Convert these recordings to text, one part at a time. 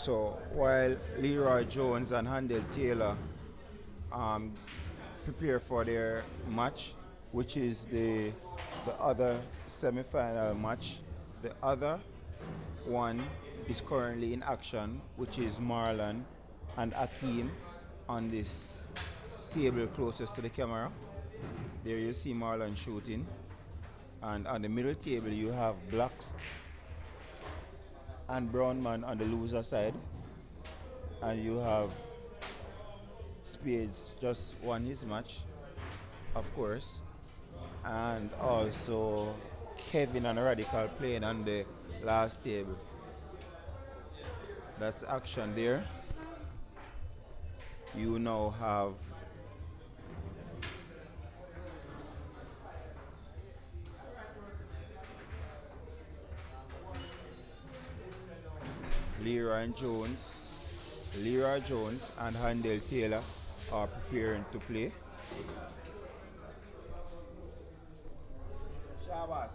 So while Leroy Jones and Handel Taylor um, prepare for their match, which is the other semi-final match, the other one is currently in action, which is Marlon and Akeem on this table closest to the camera. There you see Marlon shooting, and on the middle table you have Blacks and Brown Man on the loser side, and you have Spades just won his match, of course, and also Kevin and Radical playing on the last table. That's action there. You now have Leroy Jones. Leroy Jones and Handel Taylor are preparing to play. Shabas.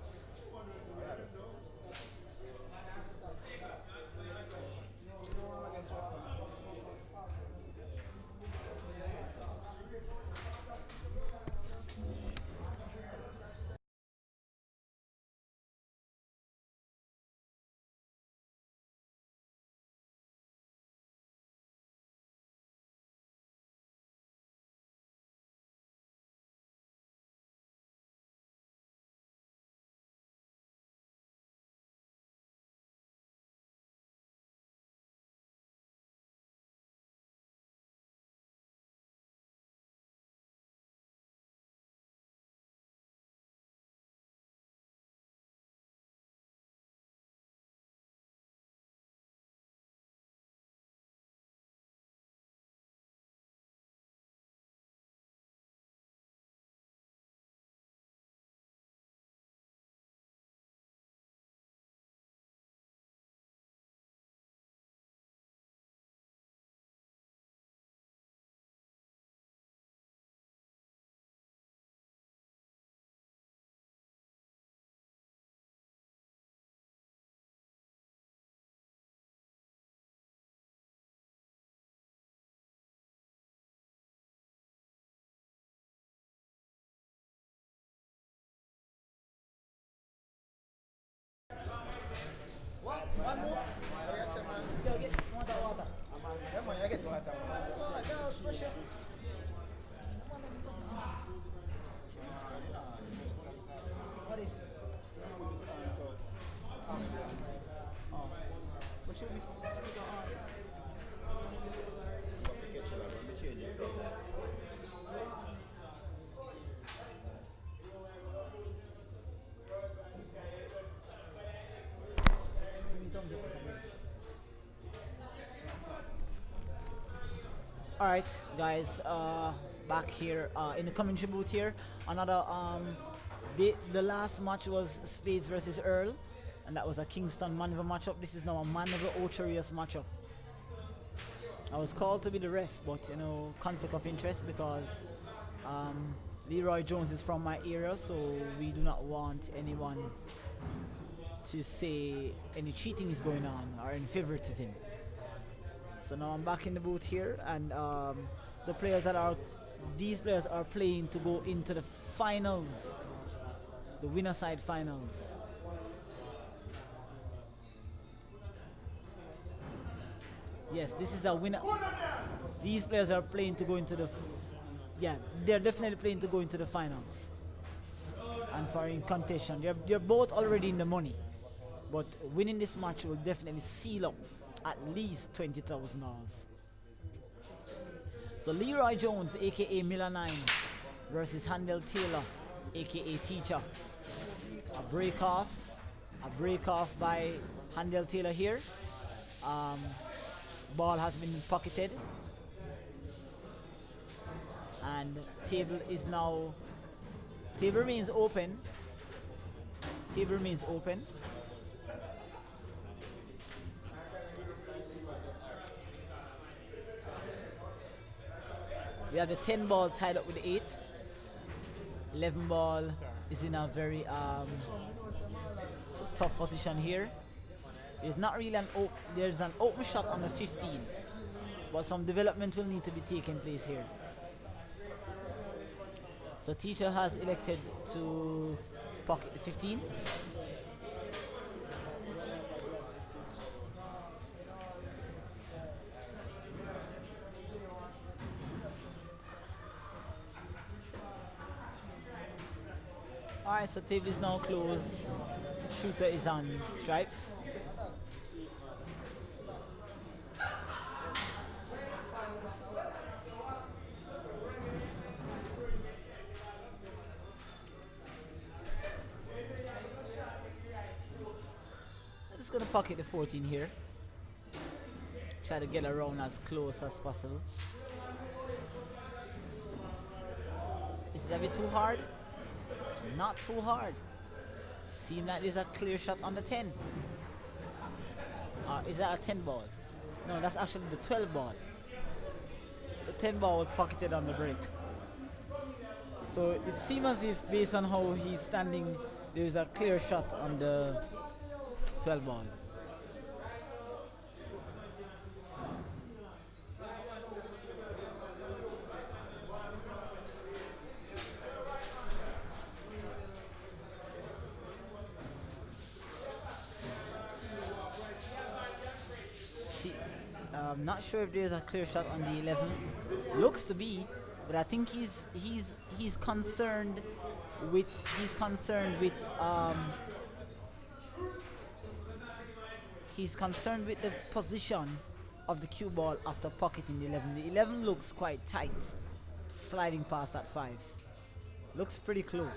All right, guys, back here in the commentary booth here. Another the last match was Spades versus Earl, and that was a Kingston Maneuver matchup. This is now a Maneuver Ocharius matchup. I was called to be the ref, but you know, conflict of interest because Leroy Jones is from my area, so we do not want anyone to say any cheating is going on or any favoritism. So now I'm back in the booth here, and the players that are these players are playing to go into the finals, the winner side finals. Yes, this is a winner. These players are playing to go into the yeah, they're definitely playing to go into the finals and for in contention. They're both already in the money, but winning this match will definitely seal up at least $20,000. So Leroy Jones, aka Miller 9, versus Handel Taylor, aka Teacher. A break off by Handel Taylor here. Ball has been pocketed, and table remains open. Table remains open. We have the 10 ball tied up with the 8. 11 ball is in a very tough position here. There's not really there's an open shot on the 15, but some development will need to be taking place here. So teacher has elected to pocket the 15. Alright, so table is now closed. Shooter is on stripes. I'm just gonna pocket the 14 here. Try to get around as close as possible. Is it a bit too hard? Not too hard. Seems like there's a clear shot on the 10. Is that a 10 ball? No, that's actually the 12 ball. The 10 ball was pocketed on the break. So it seems as if, based on how he's standing, there's a clear shot on the 12 ball. I'm not sure if there's a clear shot on the 11. Looks to be, but I think he's concerned with he's concerned with the position of the cue ball after pocketing the 11. The 11 looks quite tight, sliding past that 5. Looks pretty close.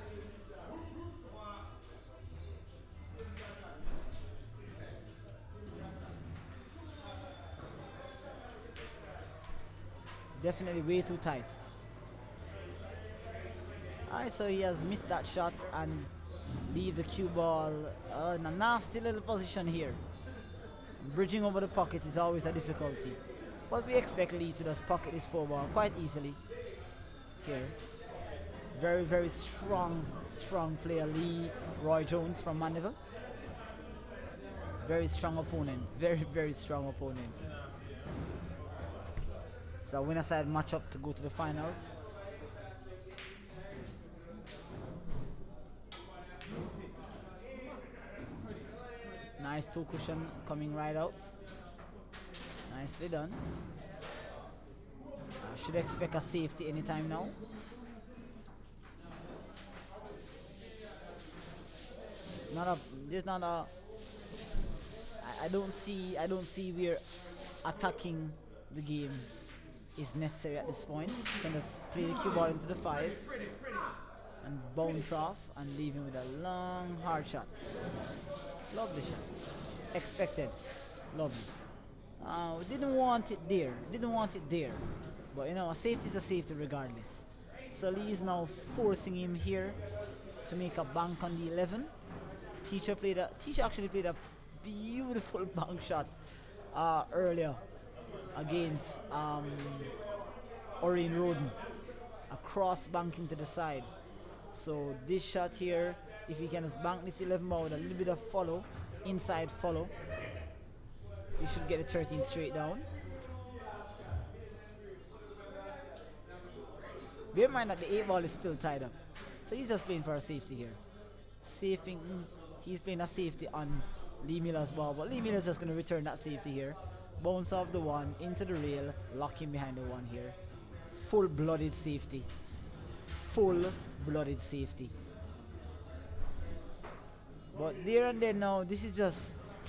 Definitely way too tight. Alright, so he has missed that shot and leave the cue ball in a nasty little position here. Bridging over the pocket is always a difficulty, but we expect Lee to just pocket this 4 ball quite easily here. Very, very strong player, Lee Roy Jones from Mandeville. Very strong opponent. Very, very strong opponent. So winner side matchup to go to the finals. Nice 2 cushion coming right out. Nicely done. Should expect a safety anytime now. I don't see where attacking the game is necessary at this point. You can just play the cue ball into the 5 and bounce off and leave him with a long hard shot. Lovely shot. Expected. Lovely. Didn't want it there. But you know, a safety is a safety regardless. So Lee is now forcing him here to make a bank on the 11. Teacher actually played a beautiful bank shot earlier against Orion Roden. A cross bank into the side. So this shot here, if he can just bank this 11 ball with a little bit of follow, inside follow, we should get the 13 straight down. Bear in mind that the 8 ball is still tied up. So he's just playing for a safety here. He's playing a safety on Lee Miller's ball, but Lee Miller's just going to return that safety here. Bounce off the 1 into the rail, lock him behind the 1 here. Full-blooded safety. Full-blooded safety. But there and then now, this is just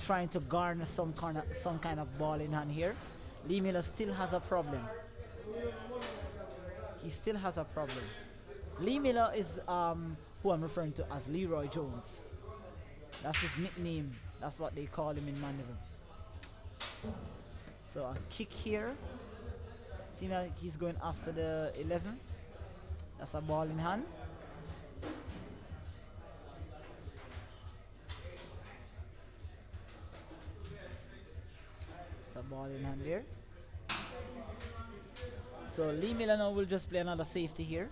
trying to garner some kind of ball in hand here. Lee Miller still has a problem. He still has a problem. Lee Miller is who I'm referring to as Leroy Jones. That's his nickname. That's what they call him in Mandeville. So a kick here. Seems like he's going after the 11. That's a ball in hand. It's a ball in hand there. So Lee Miller now will just play another safety here.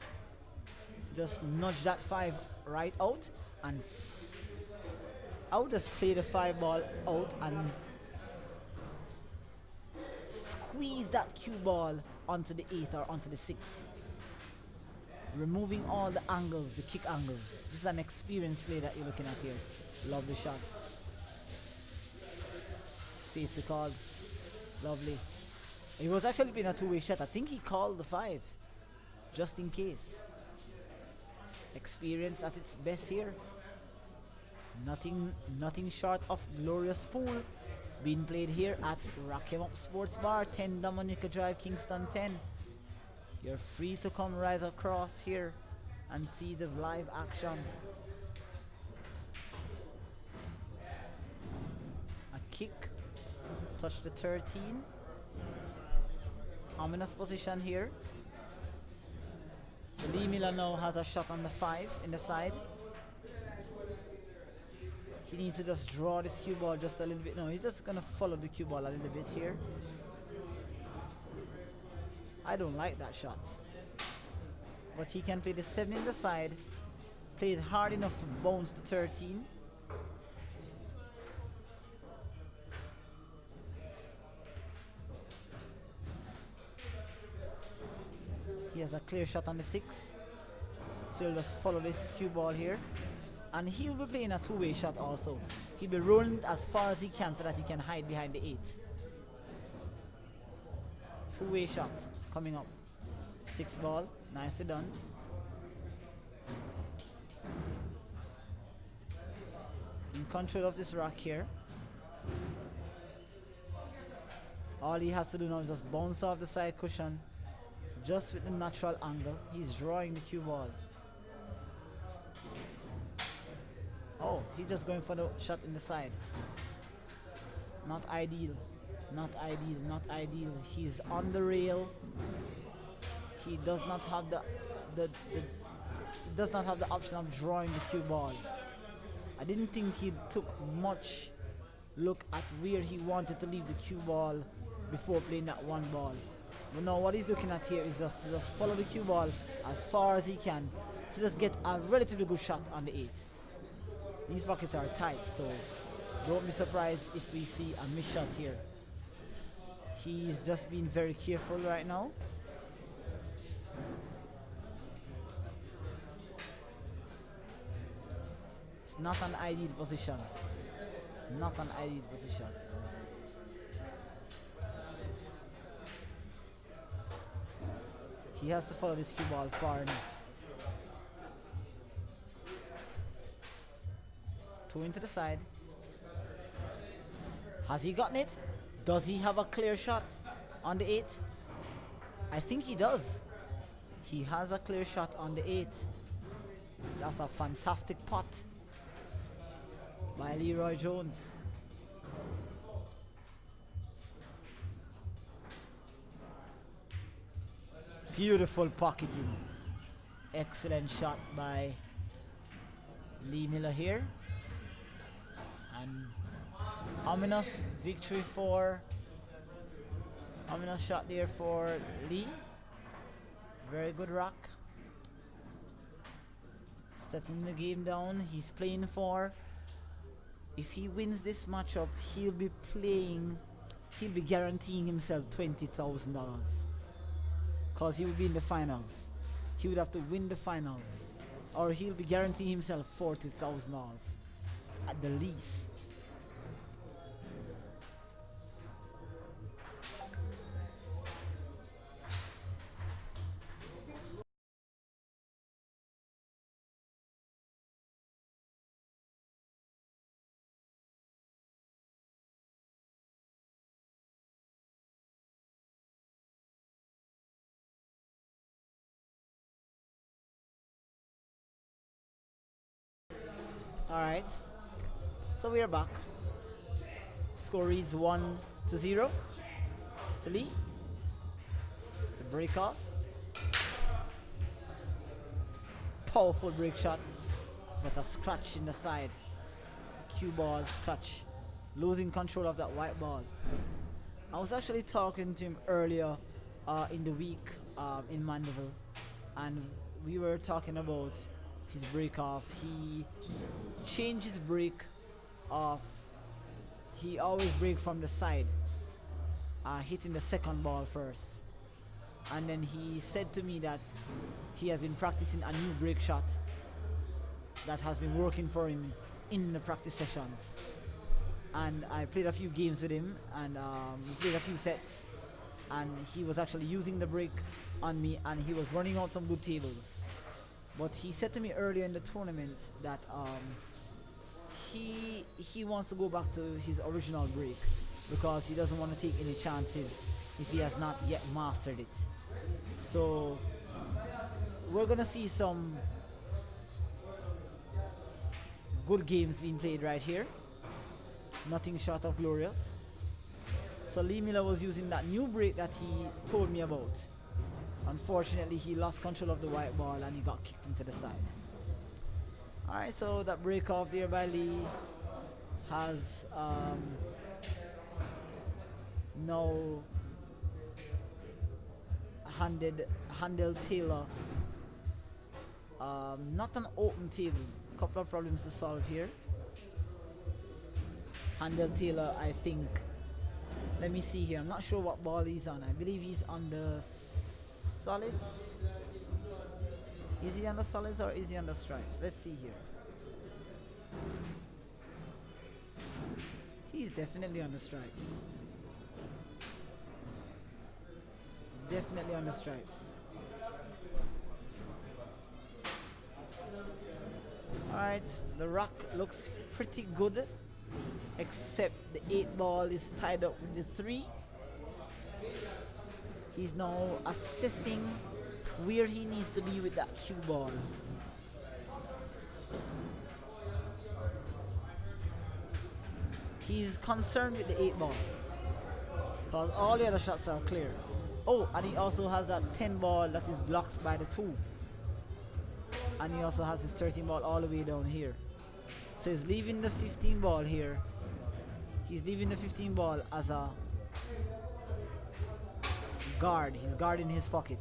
Just nudge that 5 right out and I would just play the 5 ball out and squeeze that cue ball onto the 8 or onto the 6. Removing all the angles, the kick angles. This is an experienced play that you're looking at here. Lovely shot. Safety call. Lovely. He was actually playing a two-way shot. I think he called the 5. Just in case. Experience at its best here. Nothing short of glorious pool being played here at Rock 'em Up Sports Bar, 10 Dominica Drive, Kingston 10. You're free to come right across here and see the live action. A kick, touch the 13. Ominous position here. So Lee Miller now has a shot on the 5 in the side. He needs to just draw this cue ball just a little bit. No, he's just gonna follow the cue ball a little bit here. I don't like that shot. But he can play the 7 in the side, play it hard enough to bounce the 13. He has a clear shot on the 6. So he'll just follow this cue ball here. And he'll be playing a two-way shot also. He'll be rolling as far as he can so that he can hide behind the 8. Two-way shot coming up. 6 ball, nicely done. In control of this rock here. All he has to do now is just bounce off the side cushion. Just with the natural angle. He's drawing the cue ball. Oh, he's just going for the shot in the side. Not ideal. Not ideal. Not ideal. He's on the rail. He does not have the option of drawing the cue ball. I didn't think he took much look at where he wanted to leave the cue ball before playing that 1 ball. But now what he's looking at here is just to follow the cue ball as far as he can to just get a relatively good shot on the 8. These pockets are tight, so don't be surprised if we see a missed shot here. He's just being very careful right now. It's not an ideal position. It's not an ideal position. He has to follow this cue ball far enough. 2 into the side. Has he gotten it? Does he have a clear shot on the 8? I think he does. He has a clear shot on the 8. That's a fantastic pot by Leroy Jones. Beautiful pocketing. Excellent shot by Lee Miller here. And ominous victory for ominous shot there for Lee. Very good rock. Settling the game down. He's playing for, if he wins this matchup, he'll be guaranteeing himself $20,000. Because he will be in the finals. He would have to win the finals. Or he'll be guaranteeing himself $40,000 at the least. Alright, so we are back. Score reads 1-0 to Lee. It's a break off. Powerful break shot, but a scratch in the side. Cue ball scratch, losing control of that white ball. I was actually talking to him earlier in the week in Mandeville, and we were talking about his break off. He changed his break of he always break from the side, hitting the second ball first. And then he said to me that he has been practicing a new break shot that has been working for him in the practice sessions. And I played a few games with him, and we played a few sets, and he was actually using the break on me, and he was running out some good tables. But he said to me earlier in the tournament that he wants to go back to his original break because he doesn't want to take any chances if he has not yet mastered it. So we're gonna see some good games being played right here. Nothing short of glorious. So Lee Miller was using that new break that he told me about. Unfortunately, he lost control of the white ball and he got kicked into the side. Alright, so that break off there by Lee has now handled Taylor. Not an open table. Couple of problems to solve here. Handled Taylor, I think. Let me see here. I'm not sure what ball he's on. I believe he's on the solids. Is he on the solids or is he on the stripes? Let's see here. He's definitely on the stripes. Definitely on the stripes. Alright, the rock looks pretty good, except the 8 ball is tied up with the 3. He's now assessing where he needs to be with that cue ball. He's concerned with the 8 ball because all the other shots are clear. Oh, and he also has that 10 ball that is blocked by the 2. And he also has his 13 ball all the way down here. So he's leaving the 15 ball here. He's leaving the 15 ball as a guard. He's guarding his pocket.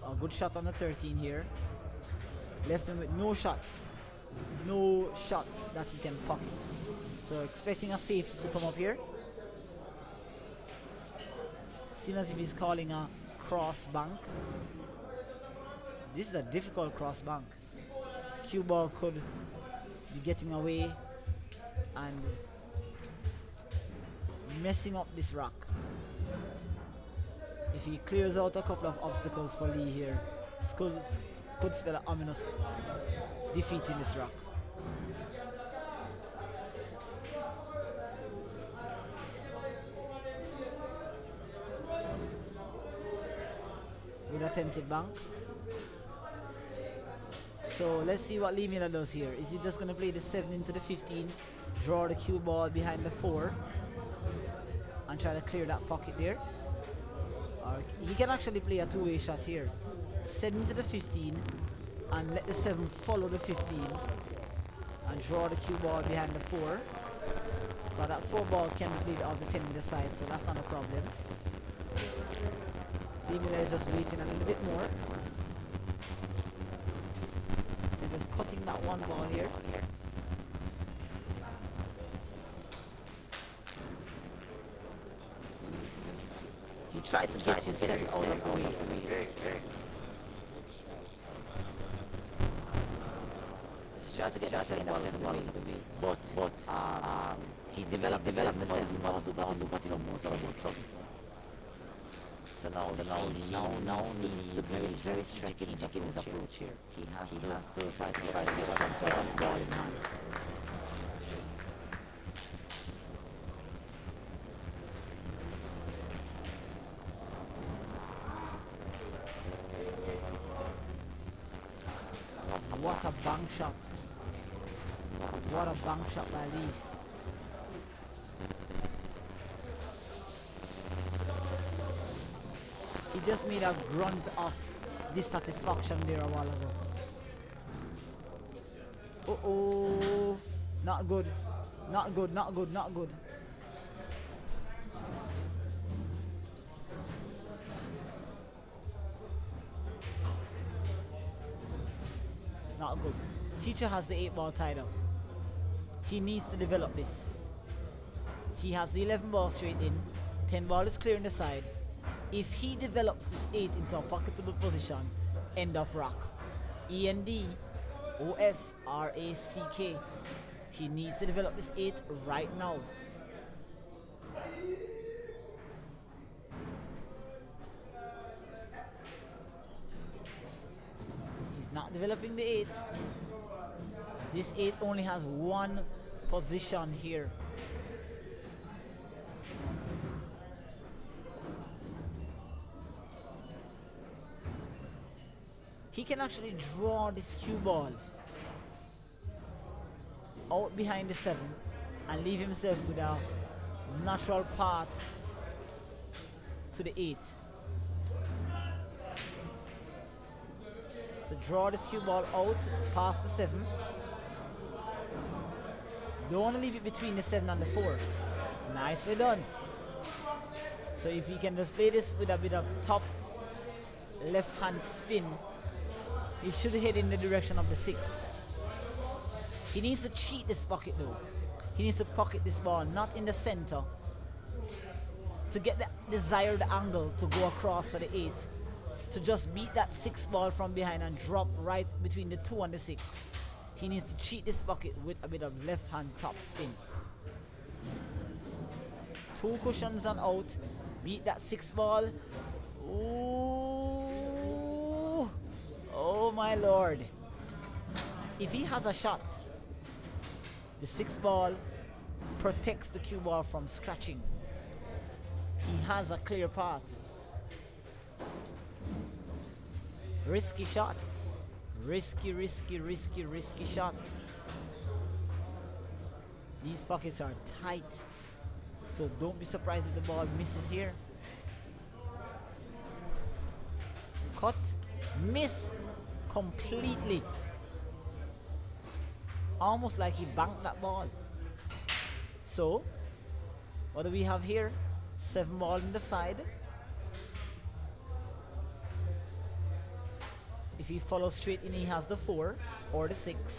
A good shot on the 13 here. Left him with no shot. No shot that he can pocket. So expecting a safety to come up here. Seems as if he's calling a cross bank. This is a difficult cross bank. Cue ball could be getting away and messing up this rock. If he clears out a couple of obstacles for Lee here, this could spell an ominous defeat in this rock. Good attempted bank. So let's see what Lee Miller does here. Is he just going to play the 7 into the 15, draw the cue ball behind the 4, and try to clear that pocket there? Or he can actually play a two-way shot here. 7 into the 15, and let the 7 follow the 15, and draw the cue ball behind the 4. But that 4 ball can be played off the 10 meter side, so that's not a problem. Lee Miller is just waiting a little bit more. Just cutting that 1 ball here. He tried to get his 7 out of the way. He tried to get that 7 ball out of the way. But he developed the 7 ball to got some more trouble. So now he needs to be very strategic in his approach here. He has to try to get some sort of ball in hand. What a bank shot. What a bank shot by Lee. He just made a grunt of dissatisfaction there a while ago. Uh-oh. Not good. Not good, not good, not good. Not good. Teacher has the 8 ball tied up. He needs to develop this. He has the 11 ball straight in. 10 ball is clear in the side. If he develops this 8 into a pocketable position, end of rock. END, OF, RACK. He needs to develop this 8 right now. He's not developing the 8. This 8 only has one position here. He can actually draw this cue ball out behind the 7 and leave himself with a natural path to the 8. So draw this cue ball out past the 7. Don't want to leave it between the 7 and the 4. Nicely done. So if he can just play this with a bit of top left hand spin, he should head in the direction of the 6. He needs to cheat this pocket though. He needs to pocket this ball, not in the center, to get the desired angle to go across for the 8, to just beat that 6 ball from behind and drop right between the 2 and the 6. He needs to cheat this pocket with a bit of left hand top spin. 2 cushions and out, beat that 6 ball. Ooh. Oh my lord. If he has a shot, the 6 ball protects the cue ball from scratching. He has a clear path. Risky shot. Risky, risky, risky, risky shot. These pockets are tight, so don't be surprised if the ball misses here. Cut. Miss completely. Almost like he banked that ball. So, what do we have here? 7 ball in the side. If he follows straight in, he has the 4 or the 6. Is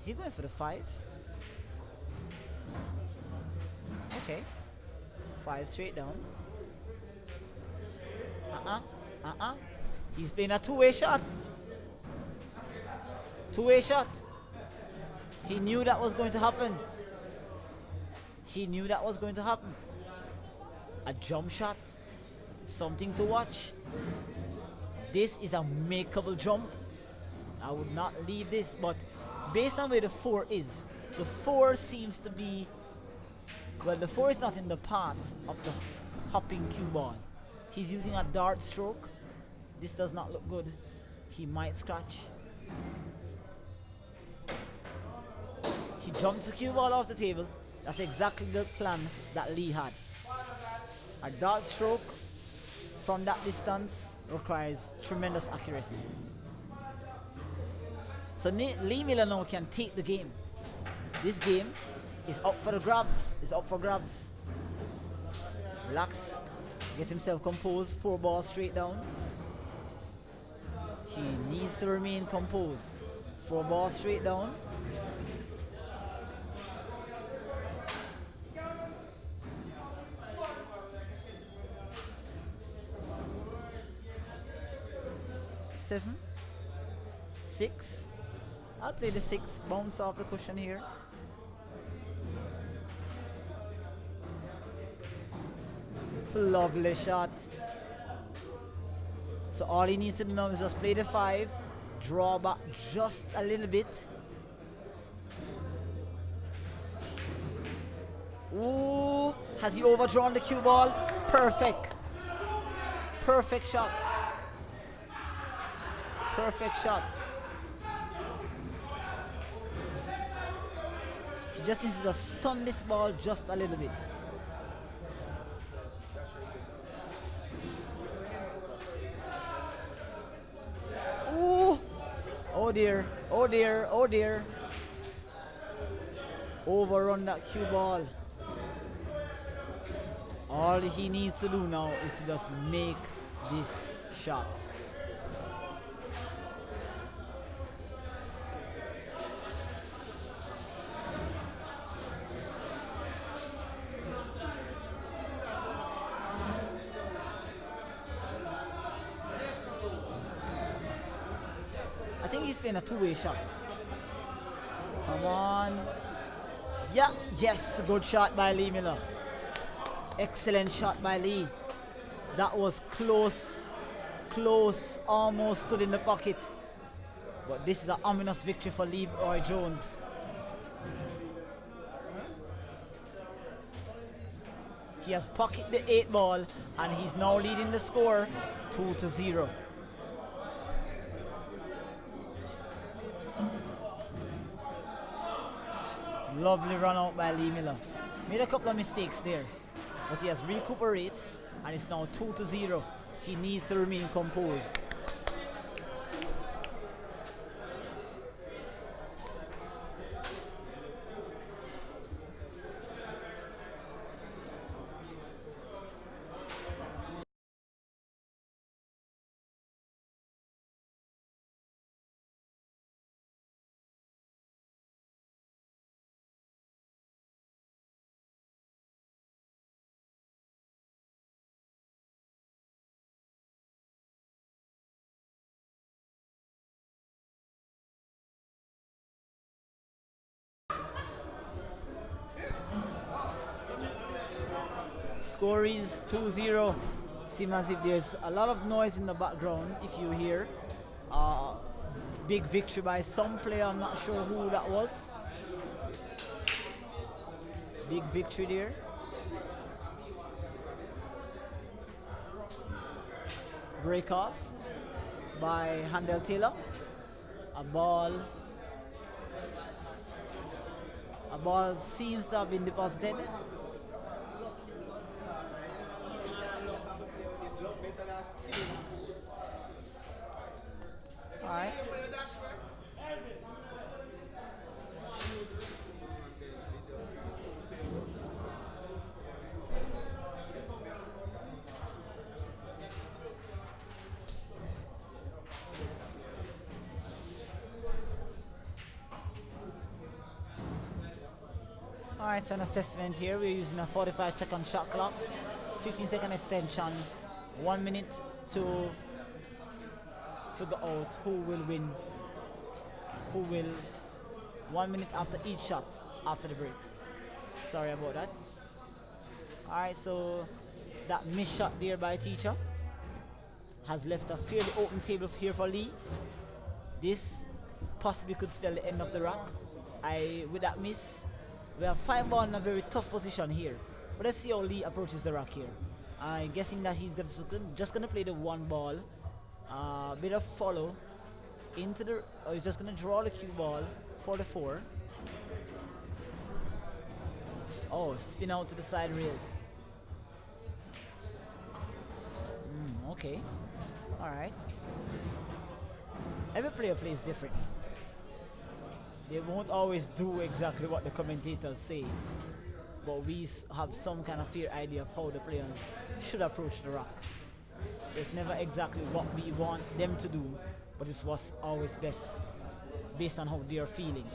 he going for the 5? Okay. 5 straight down. He's playing a 2-way shot. 2-way shot. He knew that was going to happen. He knew that was going to happen. A jump shot. Something to watch. This is a makeable jump. I would not leave this, but based on where the 4 is, the 4 seems to be, well, the 4 is not in the path of the hopping cue ball. He's using a dart stroke. This does not look good. He might scratch. He jumps the cue ball off the table. That's exactly the plan that Lee had. A dart stroke from that distance requires tremendous accuracy. So Lee Miller now can take the game. This game is up for the grabs. It's up for grabs. Relax. Get himself composed. 4 balls straight down. He needs to remain composed. 4 balls straight down. Seven, 6. I'll play the 6. Bounce off the cushion here. Lovely shot. So all he needs to do now is just play the 5, draw back just a little bit. Ooh, has he overdrawn the cue ball? Perfect. Perfect shot. Perfect shot. He just needs to stun this ball just a little bit. Ooh. Oh dear, oh dear, oh dear. Overrun that cue ball. All he needs to do now is to just make this shot. I think he's playing a two-way shot. Come on. Yeah, yes, good shot by Lee Miller. Excellent shot by Lee. That was close, close, almost stood in the pocket. But this is an ominous victory for Leroy Jones. He has pocketed the 8 ball and he's now leading the score 2-0. Lovely run out by Lee Miller. Made a couple of mistakes there, but he has recuperated and it's now 2-0. He needs to remain composed. Score is 2-0. Seems as if there's a lot of noise in the background. If you hear big victory by some player, I'm not sure who that was. Big victory there. Break off by Handel Taylor. A ball seems to have been deposited. Alright. Alright, it's an assessment here. We're using a 45-second shot clock, 15-second extension, 1 minute to figure out who will win, 1 minute after each shot after the break. Sorry about that. Alright, so that missed shot there by Teacher has left a fairly open table here for Lee. This possibly could spell the end of the rack. With that miss, we have 5 ball in a very tough position here. But let's see how Lee approaches the rack here. I'm guessing that he's just gonna play the 1 ball. Bit of follow into the. He's just gonna draw the cue ball for the 4. Oh, spin out to the side rail. Okay. Alright. Every player plays differently. They won't always do exactly what the commentators say, but we have some kind of fair idea of how the players should approach the rock. So it's never exactly what we want them to do, but it's what's always best based on how they are feeling.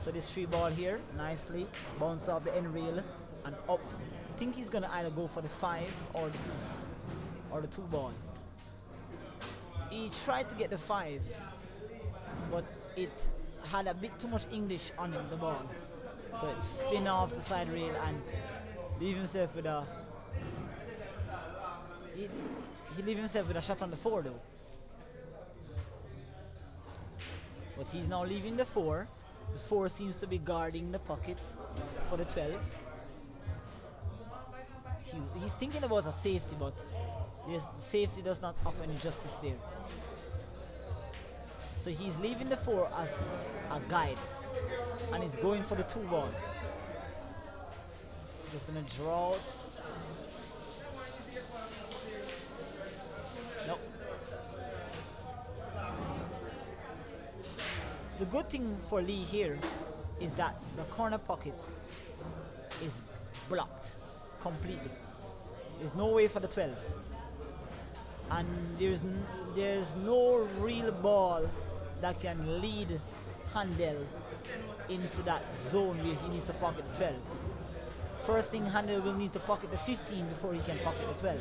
So this 3 ball here, nicely bounce off the end rail and up. I think he's gonna either go for the 5 or the deuce or the 2 ball. He tried to get the 5, but it had a bit too much English on the ball, so it spin off the side rail and leave himself with a. He leave himself with a shot on the 4 though. But he's now leaving the 4. The 4 seems to be guarding the pocket for the 12. He's thinking about a safety, but safety does not offer any justice there. So he's leaving the 4 as a guide and he's going for the 2 ball. Just gonna draw it. Nope. The good thing for Lee here is that the corner pocket is blocked completely. There's no way for the 12. And there's no real ball that can lead Handel into that zone where he needs to pocket the 12. First thing, Handel will need to pocket the 15 before he can pocket the 12.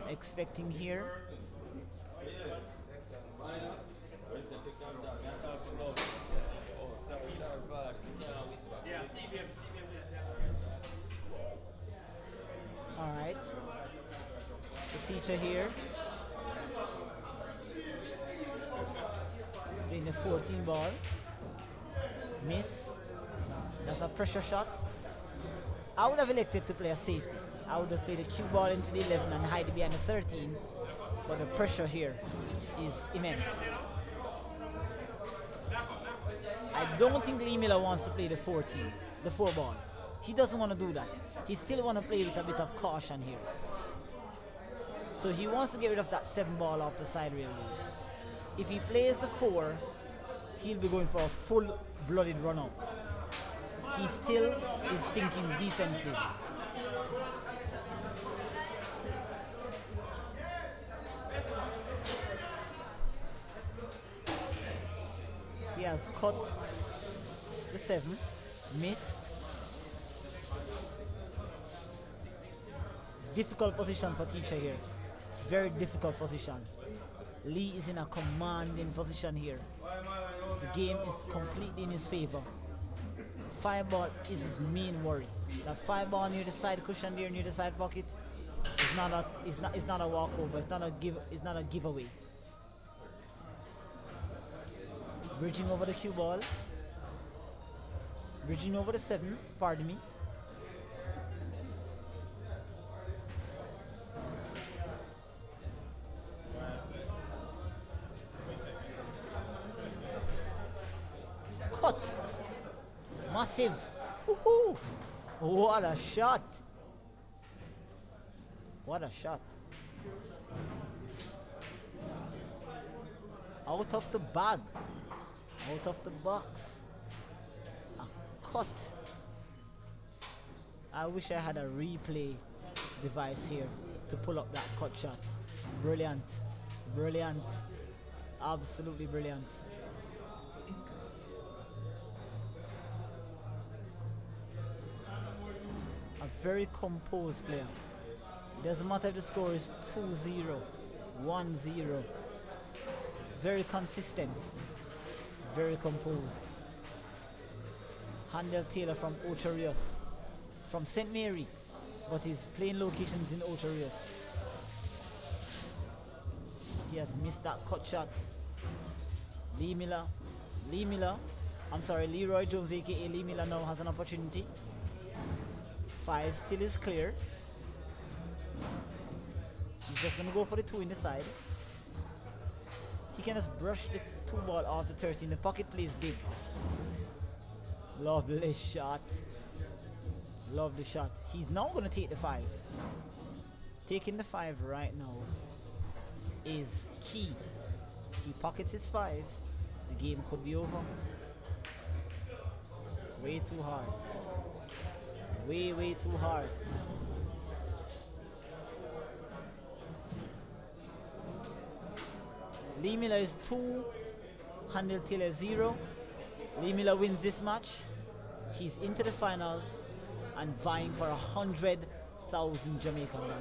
expecting here. All right. So teacher here playing the 14 ball. Miss. That's a pressure shot. I would have elected to play a safety. I would have played the cue ball into the 11 and hide it behind the 13. But the pressure here is immense. I don't think Lee Miller wants to play the 14, the 4 ball. He doesn't want to do that. He still want to play with a bit of caution here. So he wants to get rid of that 7 ball off the side railway. If he plays the 4, he'll be going for a full-blooded run out. He still is thinking defensive. He has cut the 7, missed. Difficult position for teacher here. Very difficult position. Lee is in a commanding position here. The game is completely in his favor. 5 ball is his main worry. That 5 ball near the side cushion there, near the side pocket, is not a walkover. It's not a giveaway. Bridging over the cue ball. Bridging over the 7. Pardon me. Cut. Massive. Woohoo! What a shot. What a shot. Out of the bag. Out of the box. A cut. I wish I had a replay device here to pull up that cut shot. Brilliant. Brilliant. Absolutely brilliant. A very composed player. It doesn't matter if the score is 2-0, 1-0. Very consistent. Very composed. Handel Taylor from Ocho Rios. From St. Mary, but his playing locations in Ocho Rios. He has missed that cut shot. Leroy Jones aka Lee Miller now has an opportunity. 5 still is clear. He's just gonna go for the 2 in the side. He can just brush the 2 ball off the 13. The pocket plays big. Lovely shot. Lovely shot. He's now gonna take the 5. Taking the 5 right now is key. He pockets his 5. The game could be over. Way too hard. Way too hard. Lee Miller is 2, Handel Taylor 0. Lee Miller wins this match. He's into the finals and vying for 100,000 Jamaican dollars.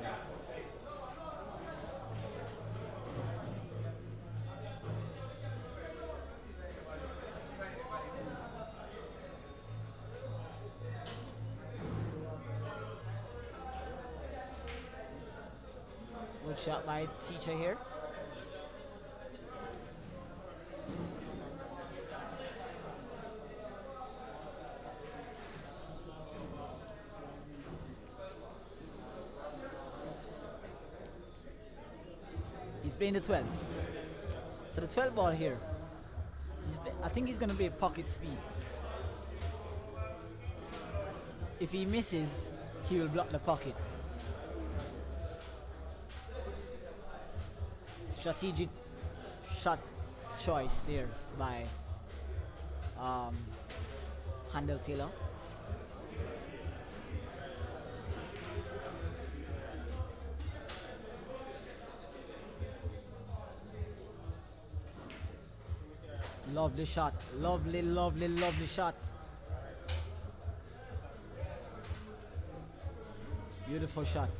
Good shot by teacher here. He's playing the 12. So the 12 ball here, I think he's going to be pocket speed. If he misses, he will block the pocket. Strategic shot choice there by Handel Taylor. Lovely shot. Lovely shot. Beautiful shot.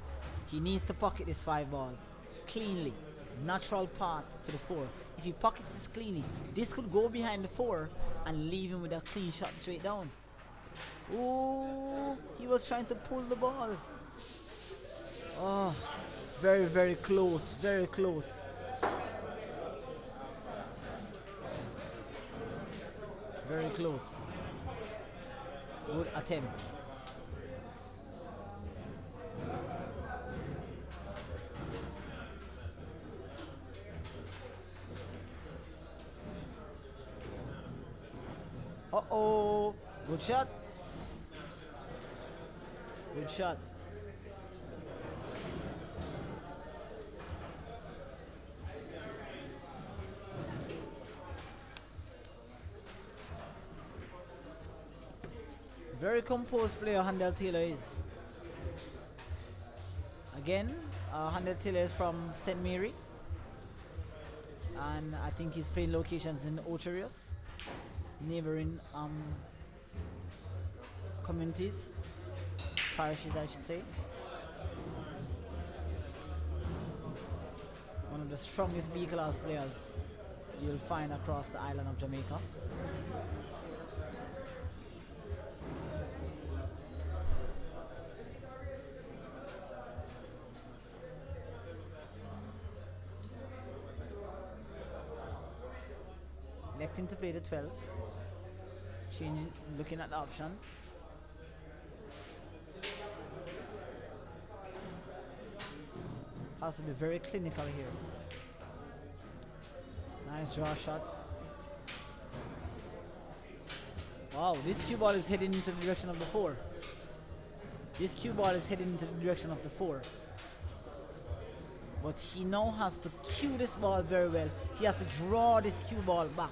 He needs to pocket this 5 ball. cleanly, natural path to the four. If he pockets this cleanly, this could go behind the four and leave him with a clean shot straight down. Ooh, he was trying to pull the ball. Oh, very, very close, very close. Very close. Good attempt. Uh-oh. Good shot. Good shot. Very composed player Handel Taylor is. Again, Handel Taylor is from St. Mary. And I think he's playing locations in Ocherius, neighboring communities, parishes I should say. One of the strongest B-class players you'll find across the island of Jamaica. Electing to play the 12. Changing, looking at the options. Has to be very clinical here. Nice draw shot. Wow, this cue ball is heading into the direction of the 4. This cue ball is heading into the direction of the 4. But he now has to cue this ball very well. He has to draw this cue ball back.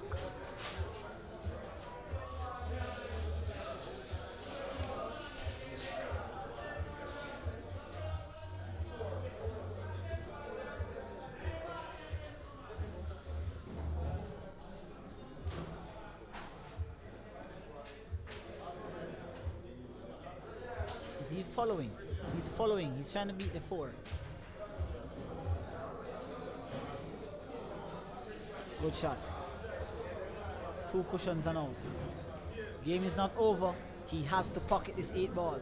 Is he following? He's following. He's trying to beat the 4. Good shot. 2 cushions and out. Game is not over. He has to pocket this 8 ball.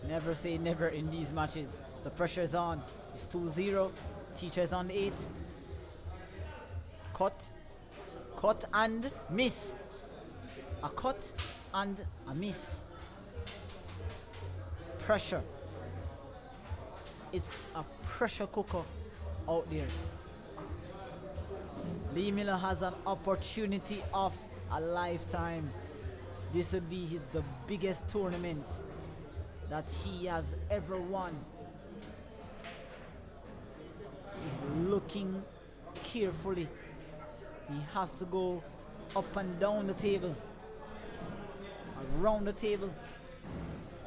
Never say never in these matches. The pressure is on. It's 2-0. Teacher is on the 8. Cut. Cut and miss. A cut and a miss. Pressure. It's a pressure cooker out there. Lee Miller has an opportunity of a lifetime. This would be the biggest tournament that he has ever won. He's looking carefully. He has to go up and down the table, around the table.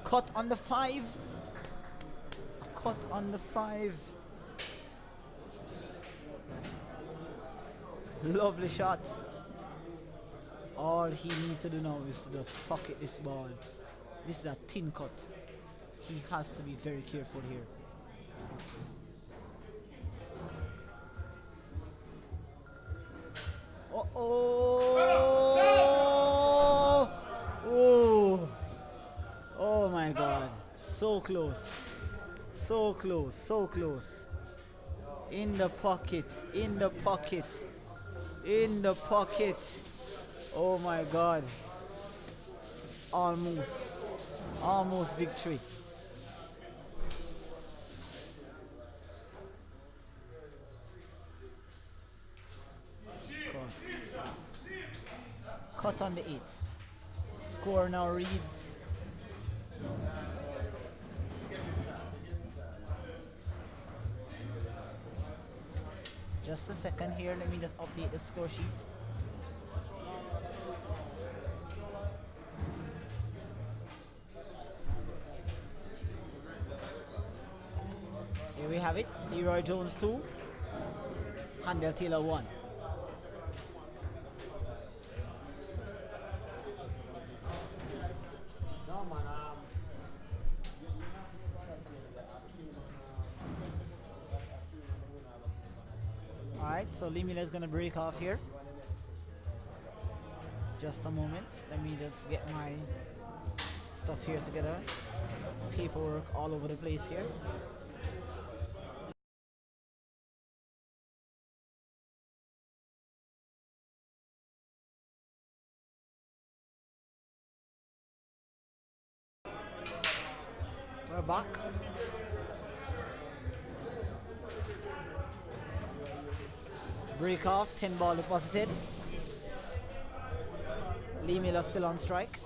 Cut on the 5. A cut on the 5. Lovely shot. All he needs to do now is to just pocket this ball. This is a thin cut. He has to be very careful here. Oh! Oh! Oh my God! So close. So close. So close. In the pocket. In the pocket. In the pocket. Oh my God. Almost. Almost victory. Cut on the 8. Score now reads just a second here, let me just update the score sheet. Here we have it. Leroy Jones 2, Handel Taylor 1. so Lee Miller is going to break off here. Just a moment. Let me just get my stuff here together. Paperwork all over the place here. We're back. Break off, 10 ball deposited. Lee Miller still on strike.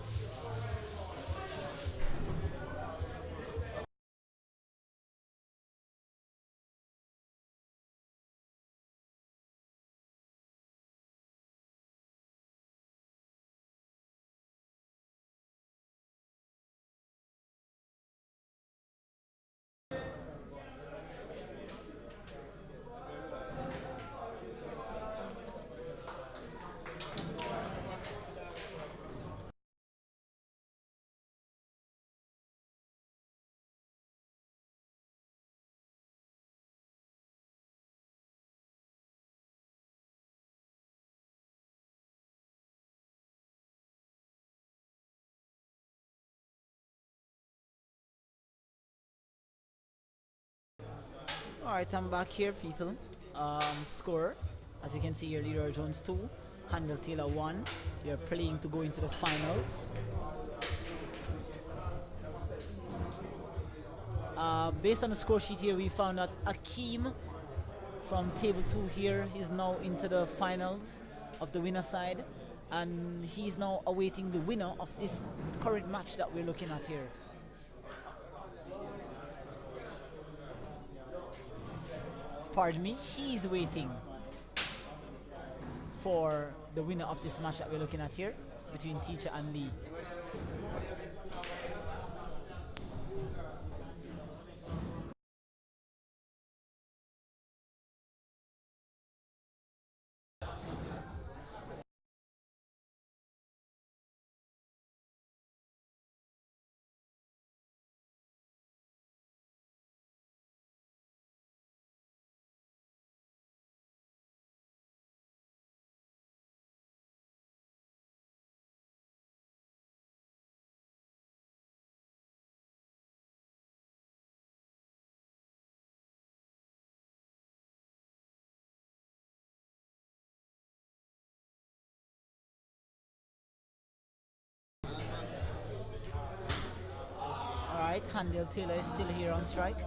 Alright, I'm back here, people. Score, as you can see here, Leroy Jones 2, Handel Taylor 1. They're playing to go into the finals. Based on the score sheet here, we found that Akeem from table 2 here is now into the finals of the winner side, and he's now awaiting the winner of this current match that we're looking at here. Pardon me, he's waiting for the winner of this match that we're looking at here between Teacher and Lee. Alright, Handel Taylor is still here on strike.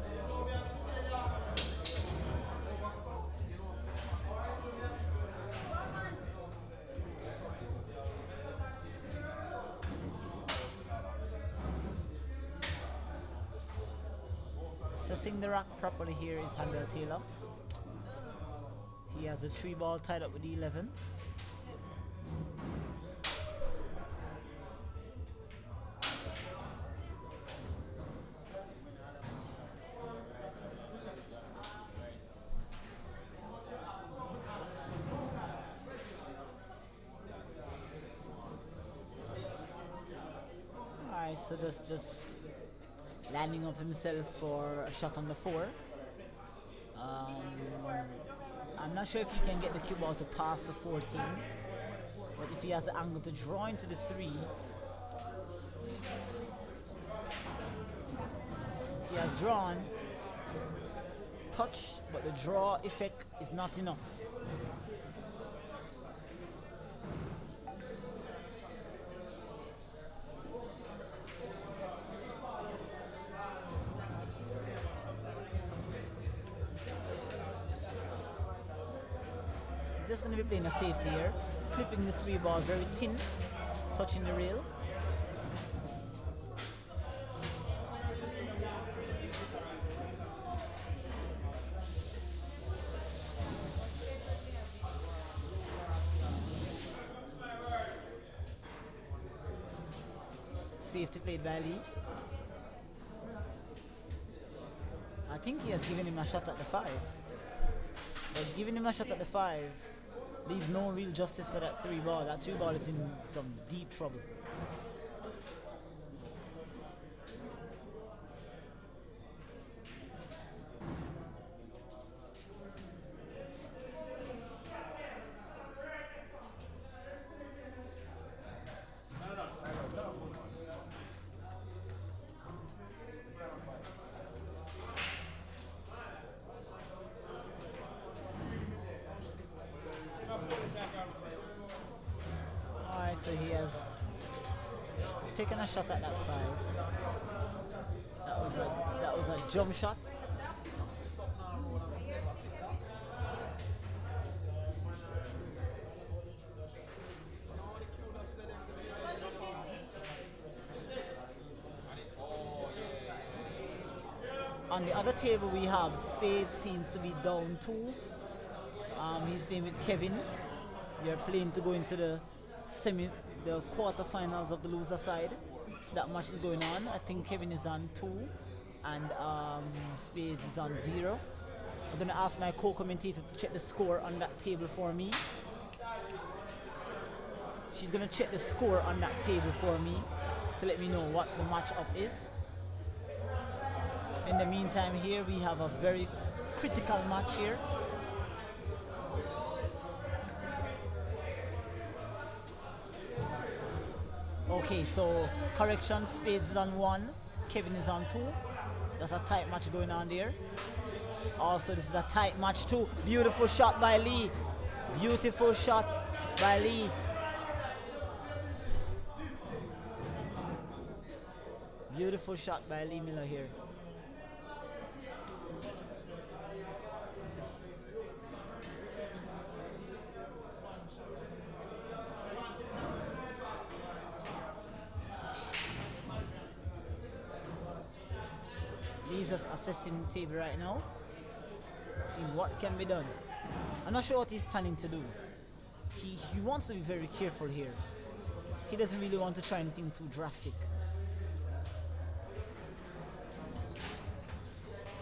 Assessing the rack properly here is Handel Taylor. He has a 3 ball tied up with the 11. Alright, so that's just landing up himself for a shot on the 4. I'm not sure if he can get the cue ball to pass the 14, but if he has the angle to draw into the 3, he has drawn, touch, but the draw effect is not enough. Just going to be playing a safety here, clipping the 3 ball very thin, touching the rail. Safety played by Lee. I think he has given him a shot at the 5. But giving him a shot at the 5 leaves no real justice for that 3 ball. That 3 ball is in some deep trouble. taking a shot at that 5. That was a jump shot. On the other table we have Spade seems to be down 2. He's playing with Kevin. They're playing to go into the quarterfinals of the loser side. So that match is going on. I think Kevin is on 2 and Spades is on 0. I'm gonna ask my co-commentator to check the score on that table for me. She's gonna check the score on that table for me to let me know what the matchup is. In the meantime, here we have a very critical match here. Okay, so correction, Spades is on 1, Kevin is on 2. That's a tight match going on there. Also, this is a tight match too. Beautiful shot by Lee. Beautiful shot by Lee. Beautiful shot by Lee Miller here. He's just assessing the table right now, seeing what can be done. I'm not sure what he's planning to do. He wants to be very careful here. He doesn't really want to try anything too drastic.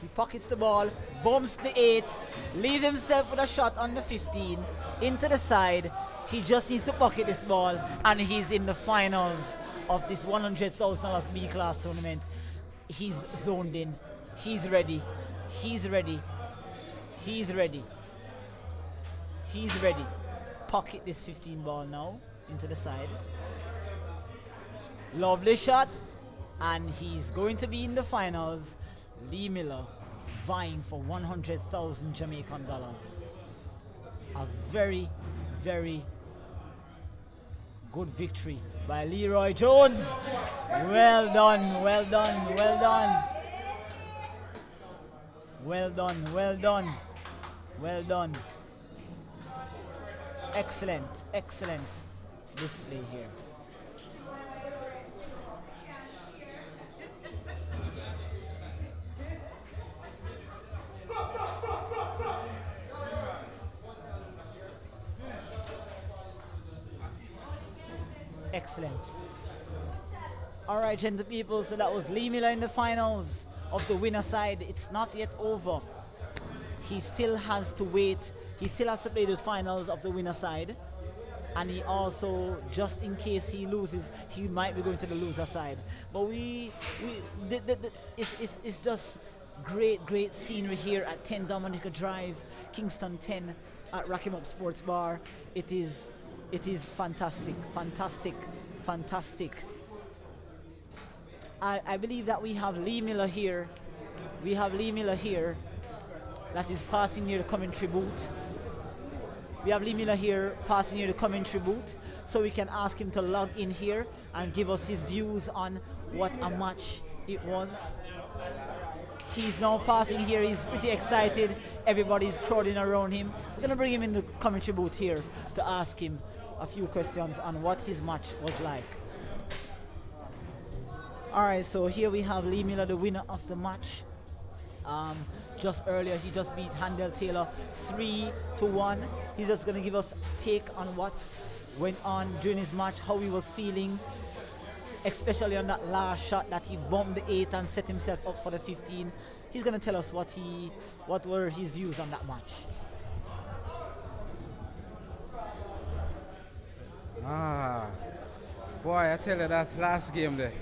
He pockets the ball, bumps the 8, leaves himself with a shot on the 15, into the side. He just needs to pocket this ball, and he's in the finals of this $100,000 B-class tournament. He's zoned in. He's ready. He's ready. He's ready. He's ready. Pocket this 15 ball now into the side. Lovely shot. And he's going to be in the finals. Lee Miller vying for 100,000 Jamaican dollars. A very, very good victory by Leroy Jones. Well done, well done, well done. Well done, well done, well done. Excellent, excellent display here. Excellent. All right, gentle people, so that was Lee Miller in the finals of the winner side. It's not yet over. He still has to wait. He still has to play the finals of the winner side. And he also, just in case he loses, he might be going to the loser side. But it's just great scenery here at 10 Dominica Drive, Kingston 10 at Rack 'em Up Sports Bar. It is fantastic, fantastic, fantastic. I believe that we have Lee Miller here. We have Lee Miller here that is passing near the commentary booth. We have Lee Miller here passing near the commentary booth, so we can ask him to log in here and give us his views on what a match it was. He's now passing here. He's pretty excited. Everybody's crowding around him. We're going to bring him in the commentary booth here to ask him a few questions on what his match was like. Alright, so here we have Lee Miller, the winner of the match. Just earlier, he just beat Handel Taylor 3-1. He's just going to give us a take on what went on during his match, how he was feeling, especially on that last shot that he bombed the 8 and set himself up for the 15. He's going to tell us what were his views on that match. Boy, I tell you, that last game there,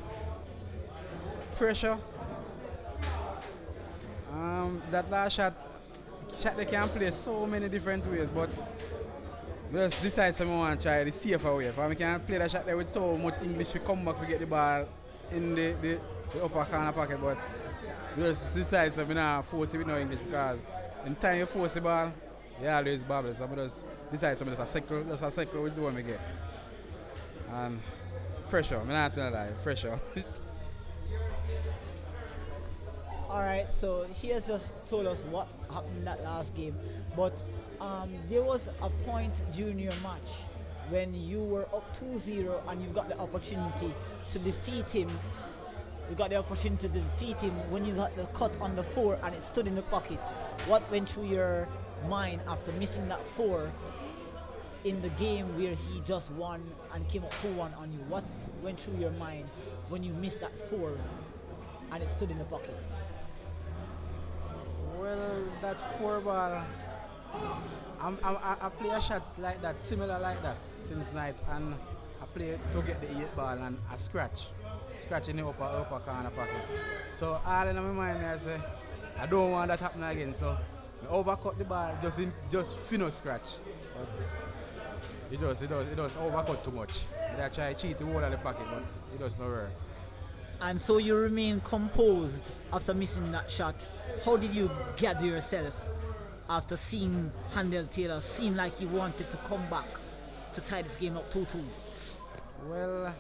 pressure. That last shot they can play so many different ways, but just decide someone want to try the safer way. If I can play that shot there with so much English, we come back to get the ball in the upper corner pocket, but just decide so we not force it with no English, because in time you force the ball, you always babble. So I just decide something just a circle with the one we get. And Pressure, I'm not gonna lie, pressure. Alright, so he has just told us what happened in that last game, but there was a point during your match when you were up 2-0 and you got the opportunity to defeat him. You got the opportunity to defeat him when you got the cut on the 4 and it stood in the pocket. What went through your mind after missing that 4 in the game where he just won and came up 2-1 on you? What went through your mind when you missed that 4 and it stood in the pocket? Well, that 4 ball, I play a shot like that, similar like that since night, and I play to get the 8 ball and I scratch in the upper corner pocket. So all in my mind I say, I don't want that happen again, so I overcut the ball just finish scratch. But it does overcut too much. I try to cheat the whole of the pocket, but it does not work. And so you remain composed after missing that shot. How did you gather yourself after seeing Handel Taylor seem like he wanted to come back to tie this game up 2-2? Well,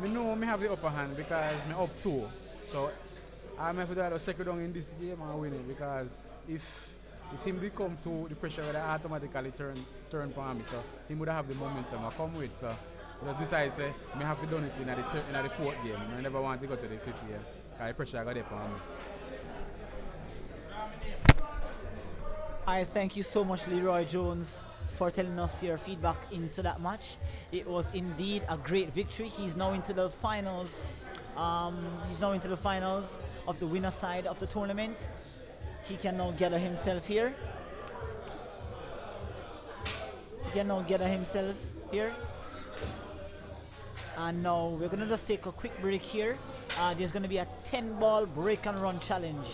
I know I have the upper hand because I'm up 2. So I have to do the second down in this game and win it, because if him did come to the pressure, would automatically turn for me. So he would have the momentum I come with. So I just decided say I have to do it in the 4th game. I never want to go to the 5th game because the pressure got there for me. I thank you so much, Leroy Jones, for telling us your feedback into that match. It was indeed a great victory. He's now into the finals. He's now into the finals of the winner side of the tournament. He can now gather himself here. And now we're gonna just take a quick break here. There's gonna be a 10-ball break and run challenge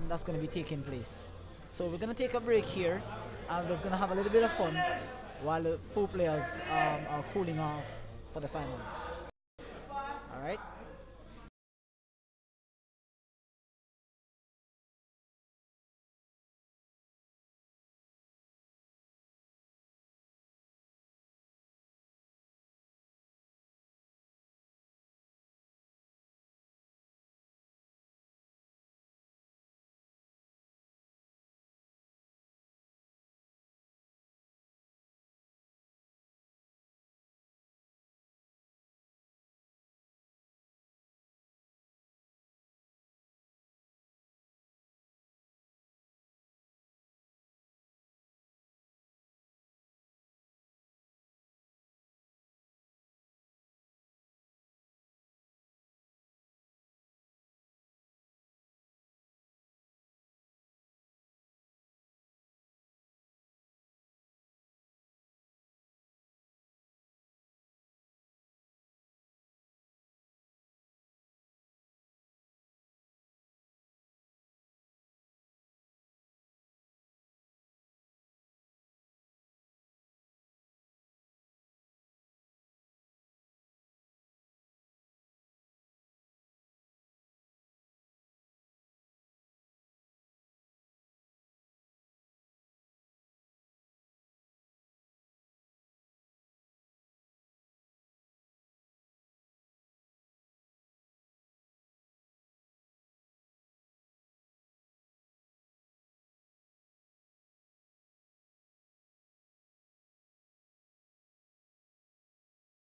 that's gonna be taking place. So we're gonna take a break here. I'm just gonna have a little bit of fun while the 4 players are cooling off for the finals.